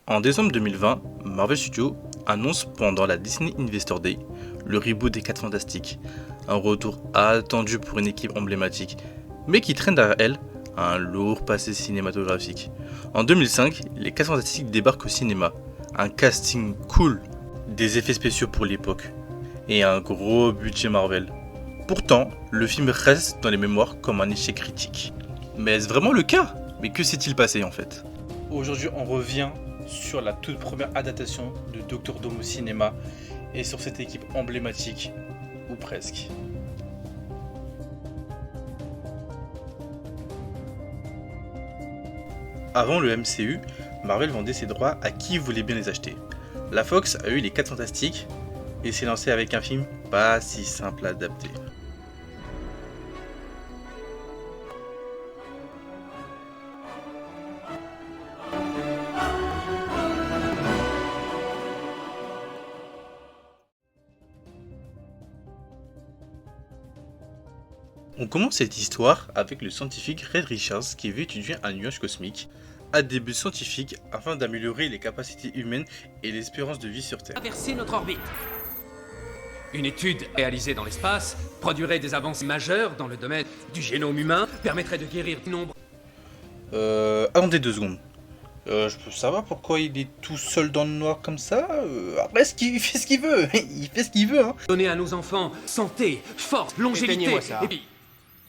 En décembre 2020, Marvel Studios annonce pendant la Disney Investor Day le reboot des 4 Fantastiques, un retour attendu pour une équipe emblématique, mais qui traîne derrière elle un lourd passé cinématographique. En 2005, les 4 Fantastiques débarquent au cinéma, un casting cool, des effets spéciaux pour l'époque, et un gros budget Marvel. Pourtant, le film reste dans les mémoires comme un échec critique. Mais est-ce vraiment le cas? Mais que s'est-il passé en fait? Aujourd'hui, on revient sur la toute première adaptation de Doctor Doom au cinéma et sur cette équipe emblématique, ou presque. Avant le MCU, Marvel vendait ses droits à qui voulait bien les acheter. La Fox a eu les 4 Fantastiques et s'est lancée avec un film pas si simple à adapter. On commence cette histoire avec le scientifique Reed Richards qui veut étudier un nuage cosmique à des buts scientifiques afin d'améliorer les capacités humaines et l'espérance de vie sur Terre. Traverser notre orbite. Une étude réalisée dans l'espace produirait des avancées majeures dans le domaine du génome humain, permettrait de guérir de nombreux... Attendez 2 secondes. Je peux savoir pourquoi il est tout seul dans le noir comme ça? Après, il fait ce qu'il veut. Il fait ce qu'il veut, hein. Donner à nos enfants santé, force, longévité. Éteignez-moi ça. Et puis,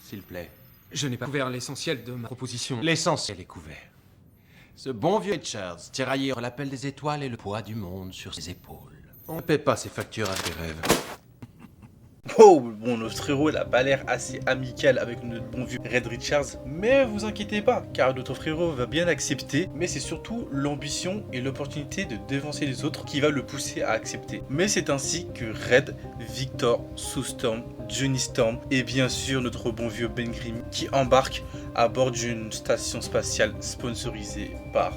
S'il plaît. je n'ai pas couvert l'essentiel de ma proposition. L'essentiel est couvert. Ce bon vieux Richards, tiraillé entre l'appel des étoiles et le poids du monde sur ses épaules. On ne paie pas ses factures à tes rêves. Oh, bon, notre héros n'a pas l'air assez amical avec notre bon vieux Reed Richards, mais vous inquiétez pas, car notre frérot va bien accepter, mais c'est surtout l'ambition et l'opportunité de dévancer les autres qui va le pousser à accepter. Mais c'est ainsi que Reed, Victor, Sue Storm, Johnny Storm et bien sûr notre bon vieux Ben Grimm qui embarque à bord d'une station spatiale sponsorisée par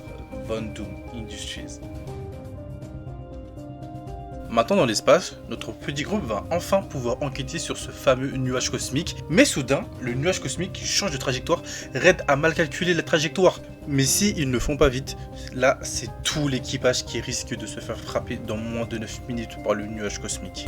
Von Doom Industries. Maintenant dans l'espace, notre petit groupe va enfin pouvoir enquêter sur ce fameux nuage cosmique. Mais soudain, le nuage cosmique change de trajectoire. Reed a mal calculé la trajectoire. Mais si ils ne font pas vite, là c'est tout l'équipage qui risque de se faire frapper dans moins de 9 minutes par le nuage cosmique.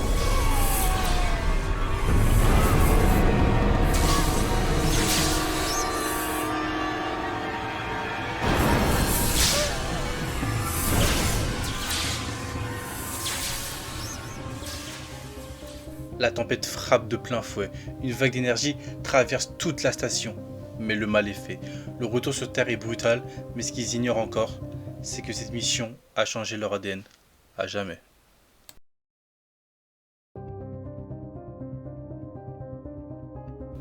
La tempête frappe de plein fouet, une vague d'énergie traverse toute la station. Mais le mal est fait, le retour sur Terre est brutal, mais ce qu'ils ignorent encore, c'est que cette mission a changé leur ADN à jamais.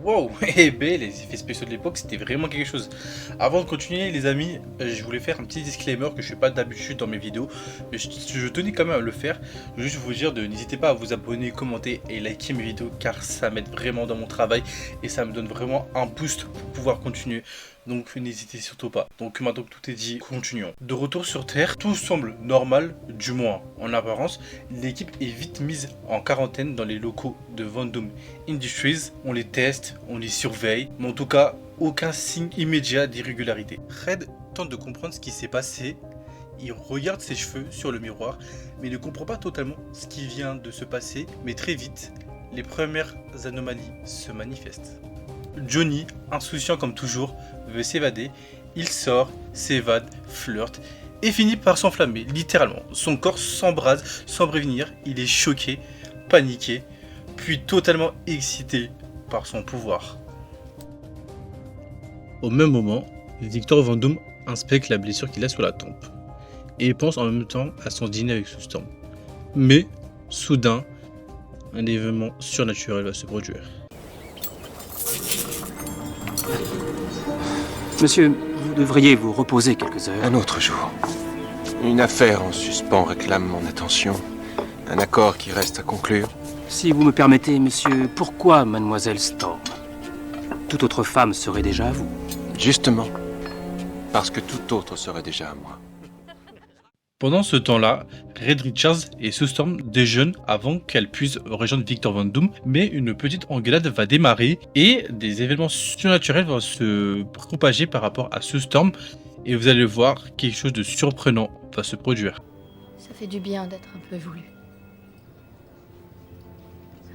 Wow, eh ben, les effets spéciaux de l'époque c'était vraiment quelque chose. Avant de continuer les amis, je voulais faire un petit disclaimer que je fais pas d'habitude dans mes vidéos, mais je tenais quand même à le faire. Je veux juste vous dire de n'hésitez pas à vous abonner, commenter et liker mes vidéos car ça m'aide vraiment dans mon travail et ça me donne vraiment un boost pour pouvoir continuer. Donc n'hésitez surtout pas. Donc maintenant que tout est dit, continuons. De retour sur Terre, tout semble normal, du moins en apparence. L'équipe est vite mise en quarantaine dans les locaux de Von Doom Industries. On les teste, on les surveille, mais en tout cas, aucun signe immédiat d'irrégularité. Reed tente de comprendre ce qui s'est passé. Il regarde ses cheveux sur le miroir, mais il ne comprend pas totalement ce qui vient de se passer. Mais très vite, les premières anomalies se manifestent. Johnny, insouciant comme toujours, veut s'évader. Il sort, s'évade, flirte et finit par s'enflammer, littéralement. Son corps s'embrase sans prévenir. Il est choqué, paniqué, puis totalement excité par son pouvoir. Au même moment, Victor Von Doom inspecte la blessure qu'il a sur la tempe et pense en même temps à son dîner avec Sue Storm. Mais, soudain, un événement surnaturel va se produire. Monsieur, vous devriez vous reposer quelques heures. Un autre jour. Une affaire en suspens réclame mon attention. Un accord qui reste à conclure. Si vous me permettez, monsieur, pourquoi mademoiselle Storm? Toute autre femme serait déjà à vous. Justement. Parce que tout autre serait déjà à moi. Pendant ce temps-là, Reed Richards et Sue Storm déjeunent avant qu'elle puisse rejoindre Victor Von Doom, mais une petite engueulade va démarrer et des événements surnaturels vont se propager par rapport à Sue Storm et vous allez voir quelque chose de surprenant va se produire. Ça fait du bien d'être un peu voulu.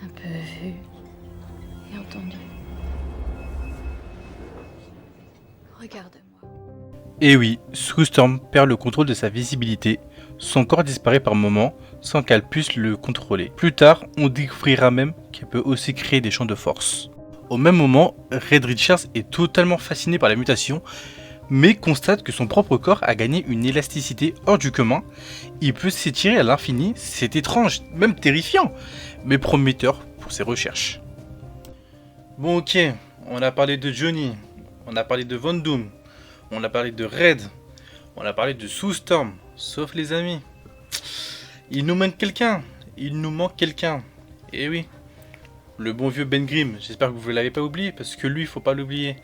Un peu vu et entendu. Regarde-moi. Et oui, Sue Storm perd le contrôle de sa visibilité, son corps disparaît par moments sans qu'elle puisse le contrôler. Plus tard, on découvrira même qu'elle peut aussi créer des champs de force. Au même moment, Reed Richards est totalement fasciné par la mutation, mais constate que son propre corps a gagné une élasticité hors du commun. Il peut s'étirer à l'infini, c'est étrange, même terrifiant, mais prometteur pour ses recherches. Bon ok, on a parlé de Johnny, on a parlé de Von Doom, on a parlé de Red, on a parlé de Sue Storm, sauf les amis. Il nous manque quelqu'un, Et oui, le bon vieux Ben Grimm, j'espère que vous ne l'avez pas oublié, parce que lui, il faut pas l'oublier.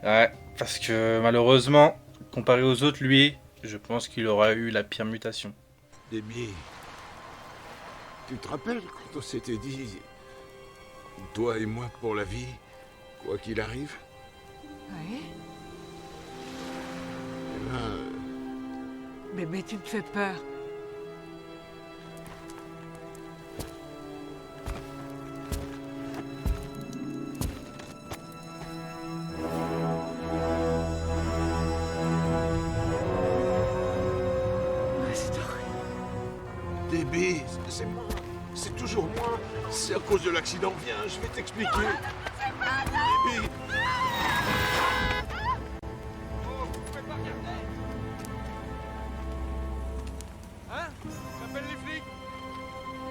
Ouais, parce que malheureusement, comparé aux autres, lui, je pense qu'il aura eu la pire mutation. Debbie, tu te rappelles quand on s'était dit, toi et moi pour la vie, quoi qu'il arrive? Oui. Eh ben, Bébé, tu me fais peur. Ouais, c'est horrible. Debbie, c'est moi. C'est toujours moi. C'est à cause de l'accident. Viens, je vais t'expliquer. Debbie.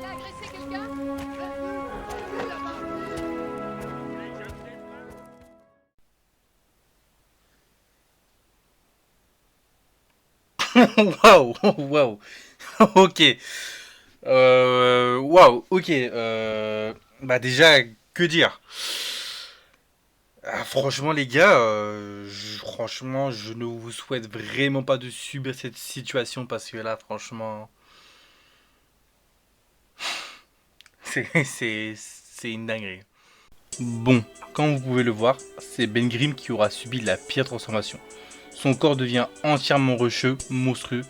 T'as agressé quelqu'un? Waouh, waouh, ok. Waouh, ok. Bah déjà, que dire? Ah, franchement les gars, franchement je ne vous souhaite vraiment pas de subir cette situation parce que là franchement c'est une dinguerie. Bon, comme vous pouvez le voir, c'est Ben Grimm qui aura subi la pire transformation. Son corps devient entièrement rocheux, monstrueux,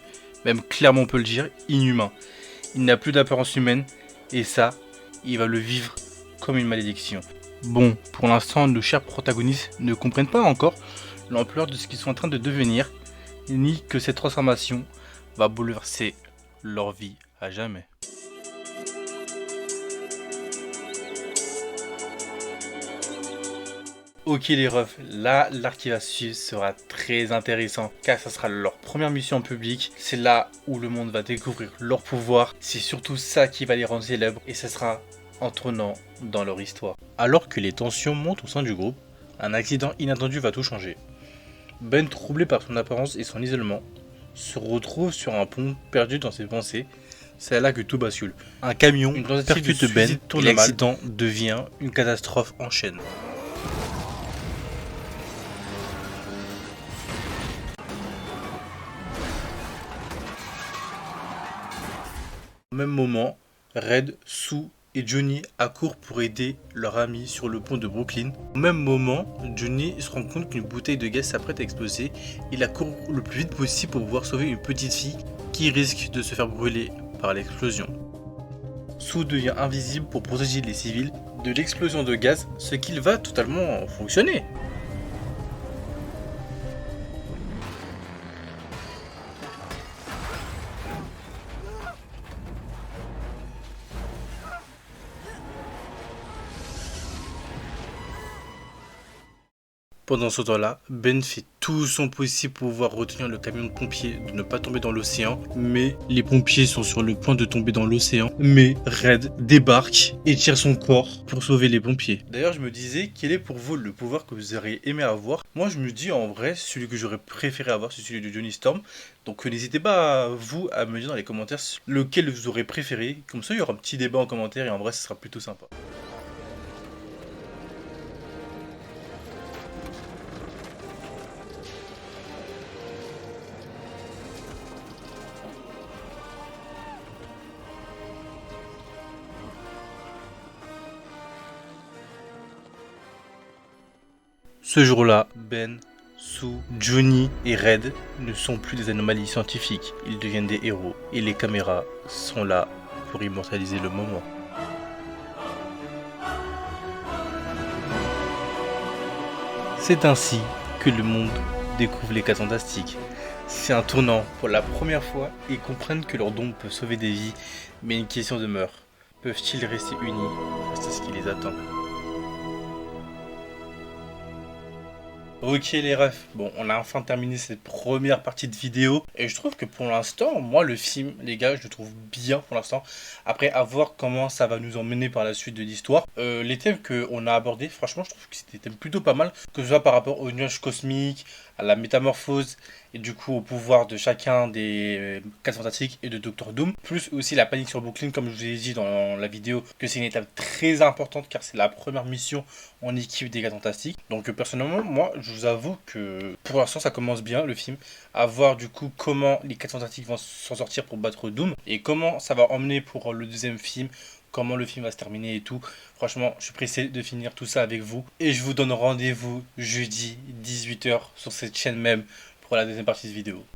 même clairement on peut le dire, inhumain. Il n'a plus d'apparence humaine et ça, il va le vivre comme une malédiction. Bon, pour l'instant, nos chers protagonistes ne comprennent pas encore l'ampleur de ce qu'ils sont en train de devenir, ni que cette transformation va bouleverser leur vie à jamais. Ok les refs, là l'arc qui va suivre sera très intéressant car ça sera leur première mission en public, c'est là où le monde va découvrir leur pouvoir, c'est surtout ça qui va les rendre célèbres et ce sera entraînant dans leur histoire. Alors que les tensions montent au sein du groupe, un accident inattendu va tout changer. Ben, troublé par son apparence et son isolement, se retrouve sur un pont perdu dans ses pensées. C'est là que tout bascule. Un camion percute Ben et l'accident devient une catastrophe en chaîne. Au même moment, Red, Sue et Johnny accourent pour aider leur ami sur le pont de Brooklyn. Au même moment, Johnny se rend compte qu'une bouteille de gaz s'apprête à exploser. Il accourt le plus vite possible pour pouvoir sauver une petite fille qui risque de se faire brûler par l'explosion. Sue devient invisible pour protéger les civils de l'explosion de gaz, ce qui va totalement fonctionner. Pendant ce temps-là, Ben fait tout son possible pour pouvoir retenir le camion de pompiers de ne pas tomber dans l'océan, mais les pompiers sont sur le point de tomber dans l'océan, mais Red débarque et tire son corps pour sauver les pompiers. D'ailleurs, je me disais, quel est pour vous le pouvoir que vous auriez aimé avoir? Moi, je me dis en vrai, celui que j'aurais préféré avoir, c'est celui de Johnny Storm. Donc n'hésitez pas, vous, à me dire dans les commentaires lequel vous aurez préféré. Comme ça, il y aura un petit débat en commentaire et en vrai, ce sera plutôt sympa. Ce jour-là, Ben Sue, Johnny et Red ne sont plus des anomalies scientifiques, ils deviennent des héros et les caméras sont là pour immortaliser le moment. C'est ainsi que le monde découvre les 4 Fantastiques. C'est un tournant pour la première fois et comprennent que leur don peut sauver des vies, mais une question demeure. Peuvent-ils rester unis face à ce qui les attend? Ok les refs, bon on a enfin terminé cette première partie de vidéo et je trouve que pour l'instant, moi le film, les gars, je le trouve bien pour l'instant. Après à voir comment ça va nous emmener par la suite de l'histoire. Les thèmes qu'on a abordés, franchement je trouve que c'était des thèmes plutôt pas mal, que ce soit par rapport aux nuages cosmiques, à la métamorphose et du coup au pouvoir de chacun des 4 Fantastiques et de Dr Doom, plus aussi la panique sur Brooklyn comme je vous ai dit dans la vidéo, que c'est une étape très importante car c'est la première mission en équipe des 4 Fantastiques. Donc personnellement moi je vous avoue que pour l'instant ça commence bien le film, à voir du coup comment les 4 Fantastiques vont s'en sortir pour battre Doom et comment ça va emmener pour le deuxième film, comment le film va se terminer et tout. Franchement, je suis pressé de finir tout ça avec vous. Et je vous donne rendez-vous jeudi 18 h sur cette chaîne même pour la deuxième partie de vidéo.